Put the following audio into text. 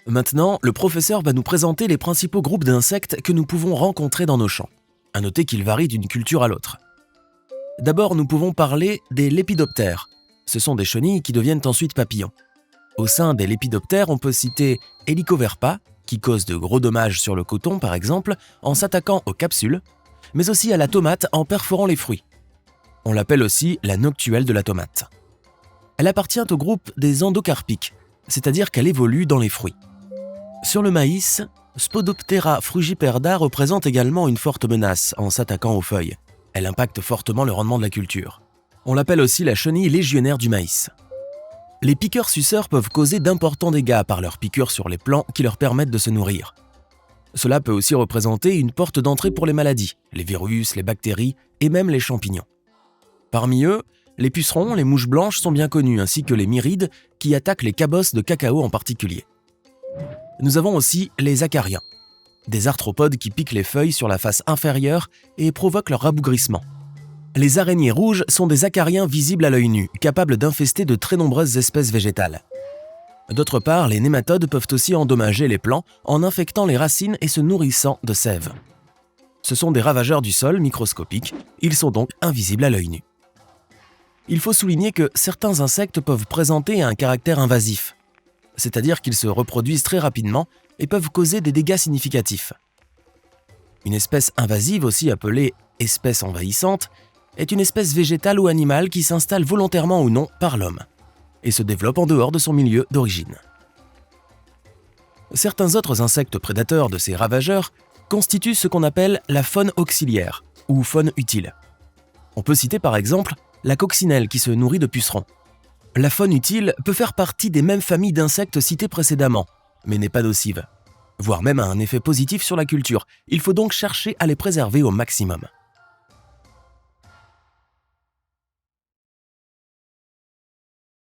Maintenant, le professeur va nous présenter les principaux groupes d'insectes que nous pouvons rencontrer dans nos champs. À noter qu'ils varient d'une culture à l'autre. D'abord, nous pouvons parler des lépidoptères. Ce sont des chenilles qui deviennent ensuite papillons. Au sein des lépidoptères, on peut citer Helicoverpa, qui cause de gros dommages sur le coton par exemple, en s'attaquant aux capsules, mais aussi à la tomate en perforant les fruits. On l'appelle aussi la noctuelle de la tomate. Elle appartient au groupe des endocarpiques, c'est-à-dire qu'elle évolue dans les fruits. Sur le maïs, Spodoptera frugiperda représente également une forte menace en s'attaquant aux feuilles. Elle impacte fortement le rendement de la culture. On l'appelle aussi la chenille légionnaire du maïs. Les piqueurs-suceurs peuvent causer d'importants dégâts par leurs piqûres sur les plants qui leur permettent de se nourrir. Cela peut aussi représenter une porte d'entrée pour les maladies, les virus, les bactéries et même les champignons. Parmi eux, les pucerons, les mouches blanches sont bien connus, ainsi que les mirides qui attaquent les cabosses de cacao en particulier. Nous avons aussi les acariens, des arthropodes qui piquent les feuilles sur la face inférieure et provoquent leur rabougrissement. Les araignées rouges sont des acariens visibles à l'œil nu, capables d'infester de très nombreuses espèces végétales. D'autre part, les nématodes peuvent aussi endommager les plants en infectant les racines et se nourrissant de sève. Ce sont des ravageurs du sol microscopiques, ils sont donc invisibles à l'œil nu. Il faut souligner que certains insectes peuvent présenter un caractère invasif, c'est-à-dire qu'ils se reproduisent très rapidement et peuvent causer des dégâts significatifs. Une espèce invasive, aussi appelée espèce envahissante, est une espèce végétale ou animale qui s'installe volontairement ou non par l'homme et se développe en dehors de son milieu d'origine. Certains autres insectes prédateurs de ces ravageurs constituent ce qu'on appelle la faune auxiliaire ou faune utile. On peut citer par exemple la coccinelle qui se nourrit de pucerons. La faune utile peut faire partie des mêmes familles d'insectes citées précédemment, mais n'est pas nocive, voire même a un effet positif sur la culture. Il faut donc chercher à les préserver au maximum.